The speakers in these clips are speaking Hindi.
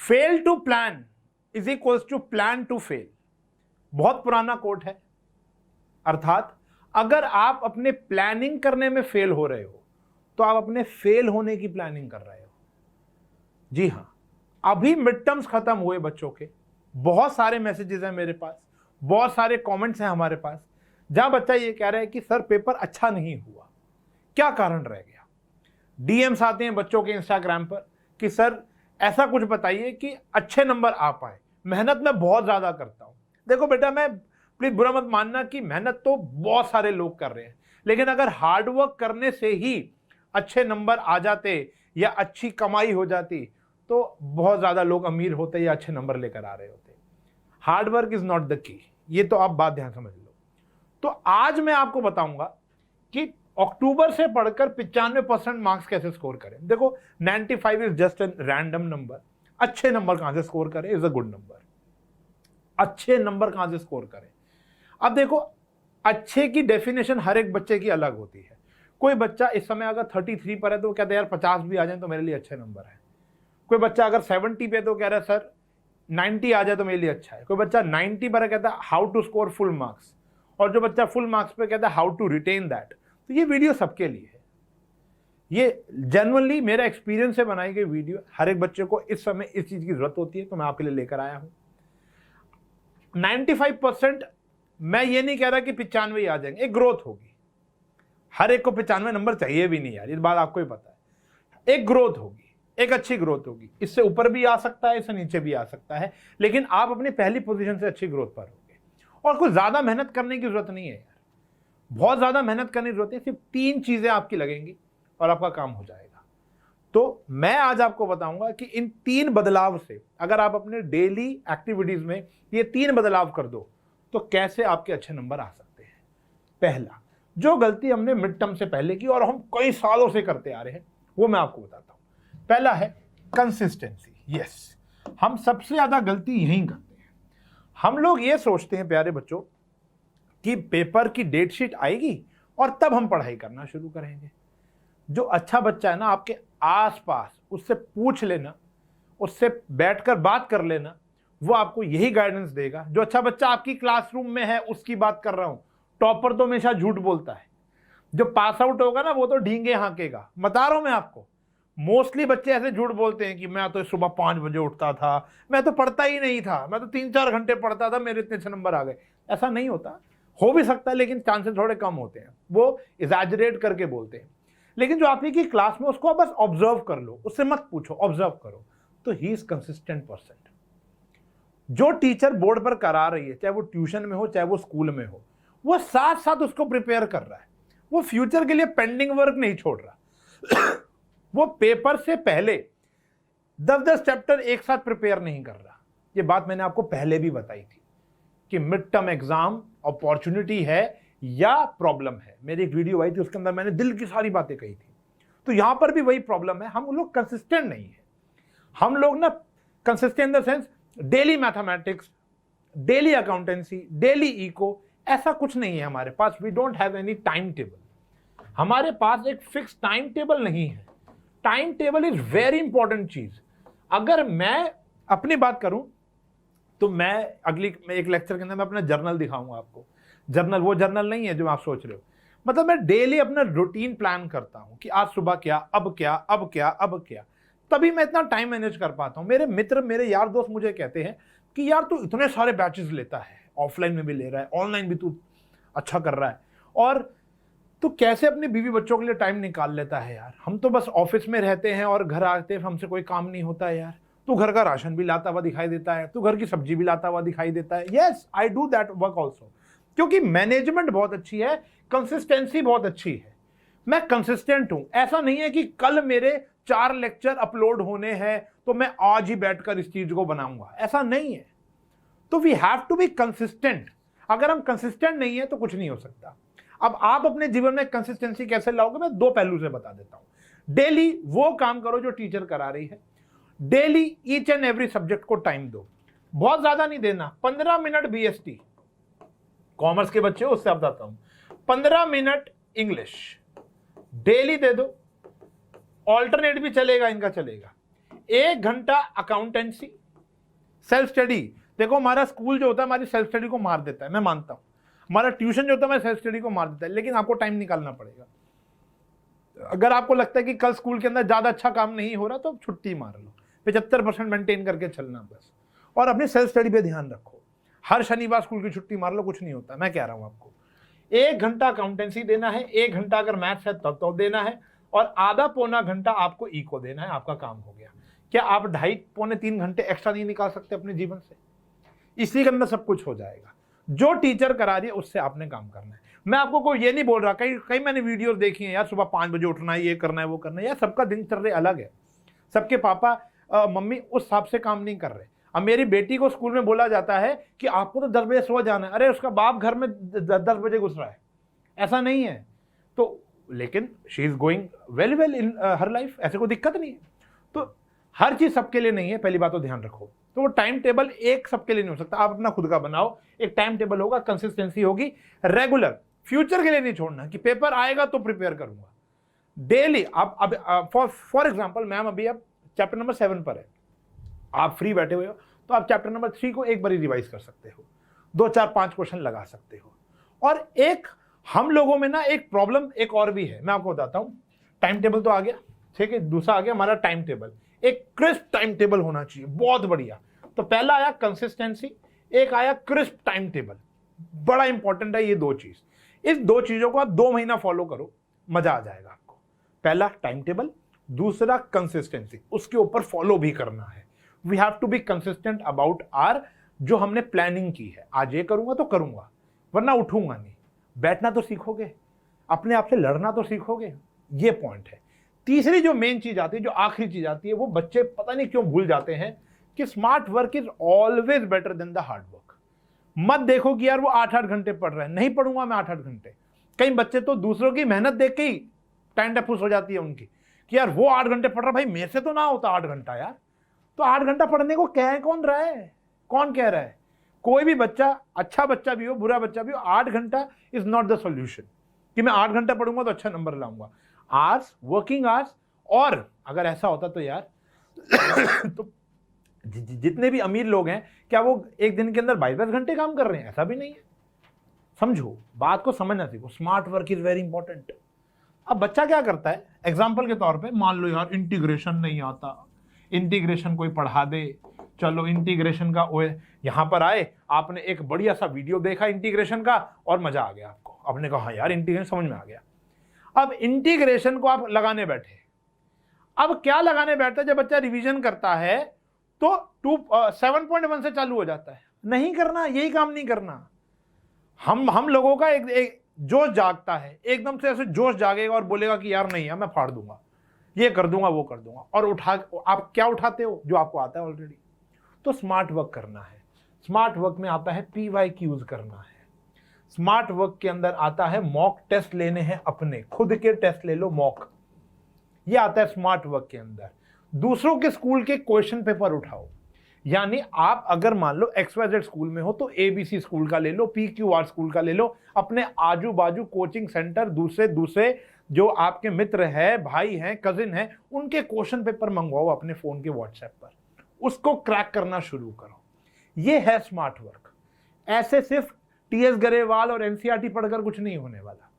Fail to plan is equals to plan to fail, बहुत पुराना कोट है। अर्थात अगर आप अपने प्लानिंग करने में फेल हो रहे हो तो आप अपने फेल होने की प्लानिंग कर रहे हो। जी हां, अभी मिड टर्म्स खत्म हुए बच्चों के, बहुत सारे मैसेजेस हैं मेरे पास, बहुत सारे कमेंट्स हैं हमारे पास, जहां बच्चा ये कह रहा है कि सर पेपर अच्छा नहीं हुआ, क्या कारण रह गया। डीएम्स आते हैं बच्चों के इंस्टाग्राम पर कि सर ऐसा कुछ बताइए कि अच्छे नंबर आ पाए, मेहनत मैं बहुत ज्यादा करता हूं। देखो बेटा, मैं प्लीज बुरा मत मानना कि मेहनत तो बहुत सारे लोग कर रहे हैं, लेकिन अगर हार्डवर्क करने से ही अच्छे नंबर आ जाते या अच्छी कमाई हो जाती तो बहुत ज्यादा लोग अमीर होते या अच्छे नंबर लेकर आ रहे होते। Hard work is not the key, ये तो आप बात ध्यान समझ लो। तो आज मैं आपको बताऊंगा कि अक्टूबर से पढ़कर 95% मार्क्स कैसे स्कोर करें। देखो 95 is just an random number, अच्छे नंबर कहां से स्कोर करें इज अ गुड नंबर, अच्छे नंबर कहां से स्कोर करें। अब देखो, अच्छे की डेफिनेशन हर एक बच्चे की अलग होती है। कोई बच्चा इस समय अगर 33 पर है तो कहता है यार 50 भी आ जाए तो मेरे लिए अच्छे नंबर है। कोई बच्चा अगर 70 पे तो कह रहा है सर 90 आ जाए तो मेरे लिए अच्छा है। कोई बच्चा 90 पर कहता है how to score full marks, और जो बच्चा फुल मार्क्स पे कहता है हाउ टू रिटेन दैट। तो ये वीडियो सबके लिए है, ये जेन्युइनली मेरा एक्सपीरियंस से बनाई गई वीडियो। हर एक बच्चे को इस समय इस चीज की जरूरत होती है, तो मैं आपके लिए लेकर आया हूं। 95% मैं ये नहीं कह रहा कि 95 आ जाएंगे, एक ग्रोथ होगी। हर एक को 95 नंबर चाहिए भी नहीं यार, इस बात आपको ही पता है। एक ग्रोथ होगी, एक अच्छी ग्रोथ होगी, इससे ऊपर भी आ सकता है, इससे नीचे भी आ सकता है, लेकिन आप अपनी पहली पोजीशन से अच्छी ग्रोथ पर होगे। और कुछ ज्यादा मेहनत करने की जरूरत नहीं है यार, बहुत ज्यादा मेहनत करने की जरूरत है, सिर्फ 3 चीजें आपकी लगेंगी और आपका काम हो जाएगा। तो मैं आज आपको बताऊंगा कि इन 3 बदलाव से अगर आप अपने डेली एक्टिविटीज में ये 3 बदलाव कर दो तो कैसे आपके अच्छे नंबर आ सकते हैं। पहला, जो गलती हमने मिड टर्म से पहले की और हम कई सालों से करते आ रहे हैं, वो मैं आपको बताता हूं। पहला है कंसिस्टेंसी। यस, हम सबसे ज्यादा गलती यहीं करते हैं। हम लोग ये सोचते हैं प्यारे बच्चों कि पेपर की डेट शीट आएगी और तब हम पढ़ाई करना शुरू करेंगे। जो अच्छा बच्चा है ना आपके आसपास, उससे पूछ लेना, उससे बैठकर बात कर लेना, वो आपको यही गाइडेंस देगा। जो अच्छा बच्चा आपकी क्लासरूम में है उसकी बात कर रहा हूं। टॉपर तो हमेशा झूठ बोलता है, जो पास आउट होगा ना वो तो ढींगे हाँकेगा। बता रहा हूं मैं आपको, मोस्टली बच्चे ऐसे झूठ बोलते हैं कि मैं तो सुबह 5 बजे उठता था, मैं तो पढ़ता ही नहीं था, मैं तो 3-4 घंटे पढ़ता था, मेरे इतने अच्छे नंबर आ गए। ऐसा नहीं होता, हो भी सकता है लेकिन चांसेस थोड़े कम होते हैं, वो एग्जैजरेट करके बोलते हैं। लेकिन जो आपकी की क्लास में, उसको बस ऑब्जर्व कर लो, उससे मत पूछो, ऑब्जर्व करो, तो ही इज कंसिस्टेंट पर्सन। जो टीचर बोर्ड पर करा रही है, चाहे वो ट्यूशन में हो चाहे वो स्कूल में हो, वो साथ साथ उसको प्रिपेयर कर रहा है, वो फ्यूचर के लिए पेंडिंग वर्क नहीं छोड़ रहा। वो पेपर से पहले 10-10 चैप्टर एक साथ प्रिपेयर नहीं कर रहा। ये बात मैंने आपको पहले भी बताई थी कि मिड टर्म एग्जाम अपॉर्चुनिटी है या प्रॉब्लम है। मेरी एक वीडियो आई थी, उसके अंदर मैंने दिल की सारी बातें कही थी। तो यहां पर भी वही प्रॉब्लम है, हम लोग कंसिस्टेंट नहीं है। हम लोग ना consistent in the sense daily mathematics, daily accountancy, daily eco, ऐसा कुछ नहीं है हमारे पास। We don't have any time table, हमारे पास एक फिक्स टाइम टेबल नहीं है। Time table is very important चीज। अगर मैं अपनी बात करूं तो मैं एक लेक्चर के अंदर मैं अपना जर्नल दिखाऊंगा आपको। जर्नल वो जर्नल नहीं है जो आप सोच रहे हो, मतलब मैं डेली अपना रूटीन प्लान करता हूं कि आज सुबह क्या, अब क्या, अब क्या, अब क्या, तभी मैं इतना टाइम मैनेज कर पाता हूं। मेरे मित्र, मेरे यार दोस्त मुझे कहते हैं कि यार तू इतने सारे बैचेस लेता है, ऑफलाइन में भी ले रहा है, ऑनलाइन भी तू अच्छा कर रहा है, और तू कैसे अपनी बीवी बच्चों के लिए टाइम निकाल लेता है यार। हम तो बस ऑफिस में रहते हैं और घर आते हैं, हमसे कोई काम नहीं होता है यार। तू घर का राशन भी लाता हुआ दिखाई देता है, तू घर की सब्जी भी लाता हुआ दिखाई देता है। Yes, I do that work also, क्योंकि मैनेजमेंट बहुत अच्छी है, कंसिस्टेंसी बहुत अच्छी है, मैं कंसिस्टेंट हूं। ऐसा नहीं है कि कल मेरे 4 लेक्चर अपलोड होने हैं तो मैं आज ही बैठकर इस चीज को बनाऊंगा, ऐसा नहीं है। तो we have to be consistent. अगर हम कंसिस्टेंट नहीं है तो कुछ नहीं हो सकता। अब आप अपने जीवन में कंसिस्टेंसी कैसे लाओगे, मैं 2 पहलू से बता देता हूं। डेली वो काम करो जो टीचर करा रही है, daily each and every subject को टाइम दो, बहुत ज्यादा नहीं देना। 15 मिनट बीएसटी, कॉमर्स के बच्चे उससे आप बताता हूं, 15 मिनट इंग्लिश डेली दे दो। ऑल्टरनेट भी चलेगा, इनका चलेगा। 1 घंटा अकाउंटेंसी, सेल्फ स्टडी। देखो हमारा स्कूल जो होता है हमारी सेल्फ स्टडी को मार देता है, मैं मानता हूं। हमारा ट्यूशन जो होता है हमारी सेल्फ स्टडी को मार देता है, लेकिन आपको टाइम निकालना पड़ेगा। अगर आपको लगता है कि कल स्कूल के अंदर ज्यादा अच्छा काम नहीं हो रहा तो छुट्टी मार लो, 75% मेंटेन करके चलना बस, और अपनी सेल्फ स्टडी पे ध्यान रखो। हर शनिवार स्कूल की छुट्टी मार लो, कुछ नहीं होता। मैं कह रहा हूं आपको 1 घंटा अकाउंटेंसी देना है, 1 घंटा अगर मैथ्स है तब तो देना है, और आधा पौना घंटा आपको इको देना है, आपका काम हो गया। क्या आप 2.5 पौने 3 घंटे एक्स्ट्रा नहीं निकाल सकते अपने जीवन से? इसी के अंदर सब कुछ हो जाएगा। जो टीचर करा रही है उससे आपने काम करना है। मैं आपको कोई ये नहीं बोल रहा, कई मैंने वीडियोस देखी हैं यार, सुबह 5 बजे उठना है, ये करना है, वो करना है। यार सबका दिनचर्या अलग है, सबके पापा मम्मी उस हिसाब से काम नहीं कर रहे। अब मेरी बेटी को स्कूल में बोला जाता है कि आपको तो 10 बजे सो जाना है, अरे उसका बाप घर में 10 बजे घुस रहा है, ऐसा नहीं है। तो लेकिन she is going very well in her life, ऐसे कोई दिक्कत नहीं है। तो हर चीज सबके लिए नहीं है, पहली बात तो ध्यान रखो। तो वो टाइम टेबल एक सबके लिए नहीं हो सकता, आप अपना खुद का बनाओ। एक टाइम टेबल होगा, कंसिस्टेंसी होगी, रेगुलर, फ्यूचर के लिए नहीं छोड़ना कि पेपर आएगा तो प्रिपेयर करूंगा डेली। आप अब फॉर एग्जांपल मैम अभी आप चैप्टर नंबर 7 पर है, आप फ्री बैठे हुए हो तो आप चैप्टर नंबर 3 को एक बार रिवाइज कर सकते हो, 2 4 5 क्वेश्चन लगा सकते हो। और एक हम लोगों में ना एक प्रॉब्लम एक और भी है, मैं आपको बताता हूं। टाइम टेबल तो आ गया, ठीक है, दूसरा आ गया हमारा टाइम टेबल। एक क्रिस्प टाइम टेबल होना चाहिए, बहुत बढ़िया। तो पहला आया कंसिस्टेंसी, एक आया क्रिस्प टाइम टेबल। बड़ा इंपॉर्टेंट है ये 2 चीज। इस 2 चीजों को आप 2 महीना फॉलो करो, मजा आ जाएगा आपको। पहला टाइम टेबल, दूसरा कंसिस्टेंसी, उसके ऊपर फॉलो भी करना है। We have to be consistent about our जो हमने प्लानिंग की है। आज ये करूंगा तो करूंगा, वरना उठूंगा नहीं। बैठना तो सीखोगे, अपने आप से लड़ना तो सीखोगे, ये पॉइंट है। तीसरी जो मेन चीज आती है, जो आखिरी चीज आती है, वो बच्चे पता नहीं क्यों भूल जाते हैं कि smart work is always better than the hard work. मत देखो कि यार वो 8-8 घंटे पढ़ रहे हैं, नहीं पढ़ूंगा मैं 8-8 घंटे। कई बच्चे तो दूसरों की मेहनत देख के ही टाइम फुस हो जाती है उनकी कि यार वो 8 घंटे पढ़ रहा, भाई मेरे से तो ना होता 8 घंटा यार। तो 8 घंटा पढ़ने को कह कौन रहा है, कौन कह रहा है? कोई भी बच्चा, अच्छा बच्चा भी हो, बुरा बच्चा भी हो, 8 घंटा इज नॉट द सॉल्यूशन कि मैं 8 घंटा पढ़ूंगा तो अच्छा नंबर लाऊंगा। आवर्स, वर्किंग आवर्स, और अगर ऐसा होता तो यार तो जितने भी अमीर लोग हैं क्या वो एक दिन के अंदर 22 घंटे काम कर रहे हैं? ऐसा भी नहीं है। समझो, बात को समझना सीखो। Smart work is very important. अब बच्चा क्या करता है, एग्जाम्पल के तौर पे मान लो यार इंटीग्रेशन नहीं आता, इंटीग्रेशन कोई पढ़ा दे, चलो इंटीग्रेशन का यहां पर आए, आपने एक बढ़िया सा वीडियो देखा इंटीग्रेशन का और मजा आ गया आपको, आपने कहा हाँ यार इंटीग्रेशन समझ में आ गया। अब इंटीग्रेशन को आप लगाने बैठे, अब क्या लगाने बैठता है, जब बच्चा रिवीजन करता है तो 7.1 से चालू हो जाता है। नहीं करना, यही काम नहीं करना। हम लोगों का एक जोश जागता है, एकदम से ऐसे जोश जागेगा और बोलेगा कि यार नहीं है, मैं फाड़ दूंगा, ये कर दूंगा, वो कर दूंगा, और आप क्या उठाते हो? जो आपको आता है ऑलरेडी। तो स्मार्ट वर्क करना है। स्मार्ट वर्क में आता है PYQs करना है। स्मार्ट वर्क के अंदर आता है मॉक टेस्ट लेने हैं, अपने खुद के टेस्ट ले लो, मॉक, ये आता है स्मार्ट वर्क के अंदर। दूसरों के स्कूल के क्वेश्चन पेपर उठाओ, यानी आप अगर मान लो XYZ स्कूल में हो तो ABC स्कूल का ले लो, PQR स्कूल का ले लो, अपने आजू बाजू कोचिंग सेंटर दूसरे जो आपके मित्र है, भाई हैं, कजिन हैं, उनके क्वेश्चन पेपर मंगवाओ अपने फोन के व्हाट्सएप पर, उसको क्रैक करना शुरू करो। ये है स्मार्ट वर्क। ऐसे सिर्फ TS गरेवाल और NCERT पढ़कर कुछ नहीं होने वाला।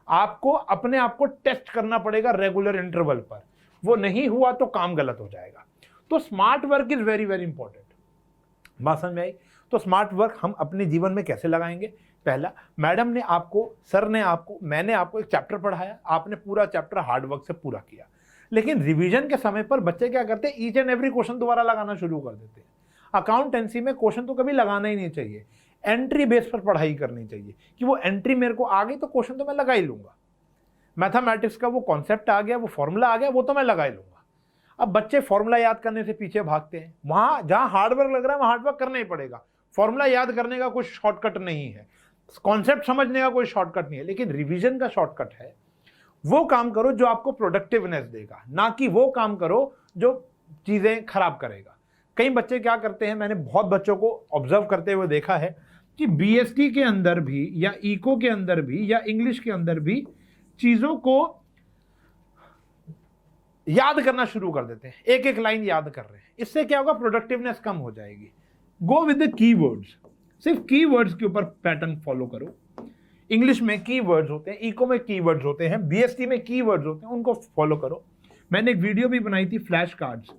आपको अपने आप को टेस्ट करना पड़ेगा रेगुलर इंटरवल पर, वो नहीं हुआ तो काम गलत हो जाएगा। तो smart work is very very important. बात समझ में आई? तो स्मार्ट वर्क हम अपने जीवन में कैसे लगाएंगे? पहला, मैडम ने आपको, सर ने आपको, मैंने आपको एक चैप्टर पढ़ाया, आपने पूरा चैप्टर हार्ड वर्क से पूरा किया, लेकिन रिवीजन के समय पर बच्चे क्या करते हैं, ईच एंड एवरी क्वेश्चन दोबारा लगाना शुरू कर देते हैं। अकाउंटेंसी में क्वेश्चन तो कभी लगाना ही नहीं चाहिए, एंट्री बेस पर पढ़ाई करनी चाहिए कि वो एंट्री मेरे को आ गई तो क्वेश्चन तो मैं लगा ही लूंगा। मैथमेटिक्स का वो कॉन्सेप्ट आ गया, वो फॉर्मूला आ गया, वो तो मैं लगा ही लूंगा। अब बच्चे फॉर्मूला याद करने से पीछे भागते हैं, वहां जहां हार्डवर्क लग रहा है वहां हार्डवर्क करना ही पड़ेगा। फॉर्मूला याद करने का कोई शॉर्टकट नहीं है, कॉन्सेप्ट समझने का कोई शॉर्टकट नहीं है, लेकिन रिवीजन का शॉर्टकट है। वो काम करो जो आपको प्रोडक्टिवनेस देगा, ना कि वो काम करो जो चीजें खराब करेगा। कई बच्चे क्या करते हैं, मैंने बहुत बच्चों को ऑब्जर्व करते हुए देखा है कि BST के अंदर भी या इको के अंदर भी या इंग्लिश के अंदर भी चीजों को याद करना शुरू कर देते हैं, एक एक लाइन याद कर रहे हैं। इससे क्या होगा, प्रोडक्टिवनेस कम हो जाएगी। गो विद द कीवर्ड्स, सिर्फ कीवर्ड्स के ऊपर पैटर्न फॉलो करो। इंग्लिश में कीवर्ड्स होते हैं, इको में कीवर्ड्स होते हैं, बीएसटी में कीवर्ड्स होते हैं, उनको फॉलो करो। मैंने एक वीडियो भी बनाई थी, फ्लैश कार्ड्स,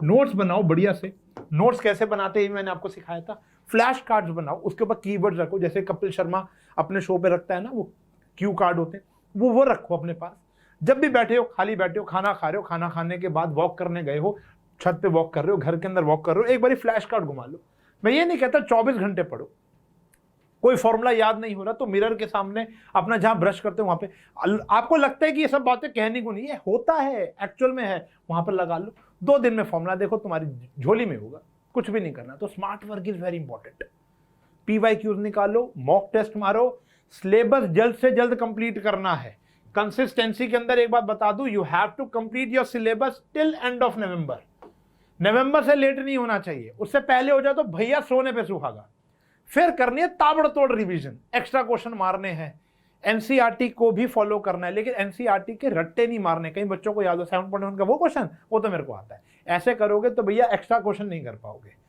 नोट्स बनाओ बढ़िया से। नोट्स कैसे बनाते हैं मैंने आपको सिखाया था। फ्लैश कार्ड्स बनाओ, उसके ऊपर कीवर्ड्स रखो, जैसे कपिल शर्मा अपने शो पे रखता है ना, वो क्यू कार्ड होते हैं, वो रखो अपने पास। जब भी बैठे हो, खाली बैठे हो, खाना खा रहे हो, खाना खाने के बाद वॉक करने गए हो, छत पे वॉक कर रहे हो, घर के अंदर वॉक कर रहे हो, एक बारी फ्लैश कार्ड घुमा लो। मैं ये नहीं कहता 24 घंटे पढ़ो, कोई फॉर्मूला याद नहीं हो रहा तो मिरर के सामने अपना जहां ब्रश करते हो वहां पे, आपको लगता है कि ये सब बातें कहने को नहीं है, होता है, एक्चुअल में है, वहां पर लगा लो। 2 दिन में फॉर्मूला देखो तुम्हारी झोली में होगा, कुछ भी नहीं करना। तो smart work is very important. PYQs निकालो, मॉक टेस्ट मारो, सिलेबस जल्द से जल्द कंप्लीट करना है। कंसिस्टेंसी के अंदर एक बात बता दूं, you have to complete your syllabus till end of November. November से लेट नहीं होना चाहिए, उससे पहले हो जाए तो भैया सोने पे सुहागा। फिर करनी है ताबड़तोड़ रिवीजन, एक्स्ट्रा क्वेश्चन मारने हैं, एनसीईआरटी को भी फॉलो करना है, लेकिन एनसीईआरटी के रट्टे नहीं मारने। कई बच्चों को याद हो 7.1 का वो क्वेश्चन, वो तो मेरे को आता है। ऐसे करोगे तो भैया एक्स्ट्रा क्वेश्चन नहीं कर पाओगे।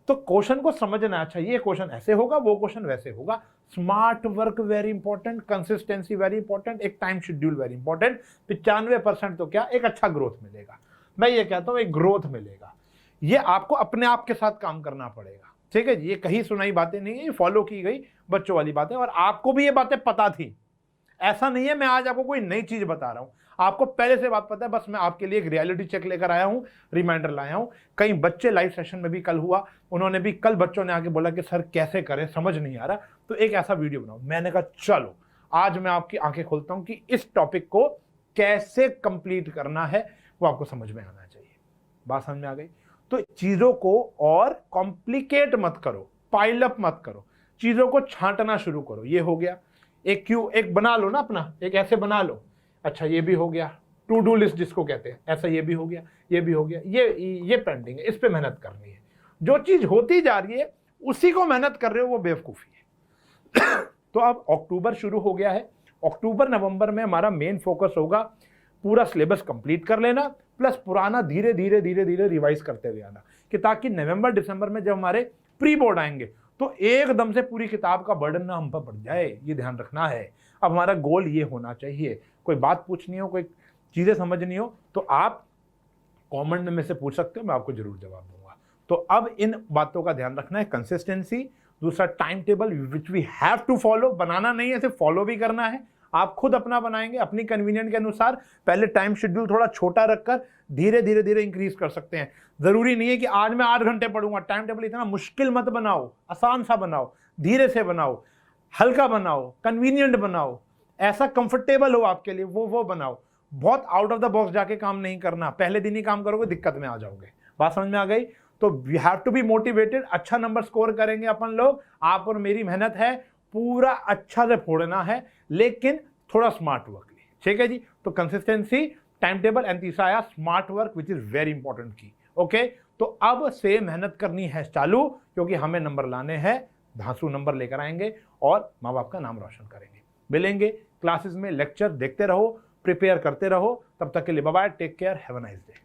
तो क्वेश्चन को समझना चाहिए, ये क्वेश्चन ऐसे होगा, वो क्वेश्चन वैसे होगा। Smart work very important, consistency very important, एक टाइम शेड्यूल वेरी इंपॉर्टेंट। 95% तो क्या, एक अच्छा ग्रोथ मिलेगा। मैं ये कहता हूं एक ग्रोथ मिलेगा। ये आपको अपने आप के साथ काम करना पड़ेगा, ठीक है जी। ये कहीं सुनाई बातें नहीं है, ये फॉलो की गई बच्चों वाली बातें, और आपको भी ये बातें पता थी। ऐसा नहीं है मैं आज आपको कोई नई चीज बता रहा हूं, आपको पहले से बात पता है, बस मैं आपके लिए एक रियलिटी चेक लेकर आया हूं, रिमाइंडर लाया हूं। कई बच्चे लाइव सेशन में भी कल हुआ, उन्होंने भी कल बच्चों ने आके बोला कि सर कैसे करें, समझ नहीं आ रहा, तो एक ऐसा वीडियो बनाओ। मैंने कहा चलो आज मैं आपकी आंखें खोलता हूं कि इस टॉपिक को कैसे कंप्लीट करना है, वो आपको समझ में आना चाहिए। बात समझ में आ गई? तो चीजों को और कॉम्प्लिकेट मत करो, पाइल अप मत करो, चीजों को छांटना शुरू करो। ये हो गया, एक बना लो ना अपना, एक ऐसे बना लो। अच्छा ये भी हो गया, टू डू लिस्ट जिसको कहते हैं, ऐसा ये भी हो गया, ये भी हो गया, ये पेंडिंग है, इस पे मेहनत करनी है। जो चीज होती जा रही है उसी को मेहनत कर रहे हो, वो बेवकूफी है। तो अब अक्टूबर शुरू हो गया है, अक्टूबर नवंबर में हमारा मेन फोकस होगा पूरा सिलेबस कंप्लीट कर लेना, प्लस पुराना धीरे धीरे धीरे धीरे रिवाइज करते हुए आना, कि ताकि नवंबर दिसंबर में जब हमारे प्री बोर्ड आएंगे तो एकदम से पूरी किताब का बर्डन ना हम पर पड़ जाए। ये ध्यान रखना है। अब हमारा गोल ये होना चाहिए। कोई बात पूछनी हो, कोई चीजें समझनी हो तो आप कमेंट में से पूछ सकते हो, मैं आपको जरूर जवाब दूंगा। तो अब इन बातों का ध्यान रखना है, कंसिस्टेंसी, दूसरा time table which we have to follow, बनाना नहीं है, सिर्फ फॉलो भी करना है। आप खुद अपना बनाएंगे अपनी कन्वीनियंट के अनुसार। पहले टाइम शेड्यूल थोड़ा छोटा रखकर धीरे धीरे धीरे इंक्रीज कर सकते हैं। जरूरी नहीं है कि आज मैं 8 घंटे पढ़ूंगा। टाइम टेबल इतना मुश्किल मत बनाओ, आसान सा बनाओ, धीरे से बनाओ, हल्का बनाओ, कन्वीनियंट बनाओ, ऐसा कंफर्टेबल हो आपके लिए, वो बनाओ। बहुत आउट ऑफ द बॉक्स जाके काम नहीं करना, पहले दिन ही काम करोगे दिक्कत में आ जाओगे। बात समझ में आ गई? तो we have to be motivated. अच्छा नंबर स्कोर करेंगे अपन लोग, आप और मेरी मेहनत है, पूरा अच्छा से फोड़ना है, लेकिन थोड़ा स्मार्ट वर्क लिए, ठीक है जी। तो कंसिस्टेंसी, टाइम टेबल एंड तीसरा आया smart work which is very important की। ओके, तो अब से मेहनत करनी है चालू, क्योंकि हमें नंबर लाने हैं, धांसू नंबर लेकर आएंगे और माँ बाप का नाम रोशन करेंगे। मिलेंगे क्लासेस में, लेक्चर देखते रहो, प्रिपेयर करते रहो। तब तक के लिए bye bye, take care, have a nice day.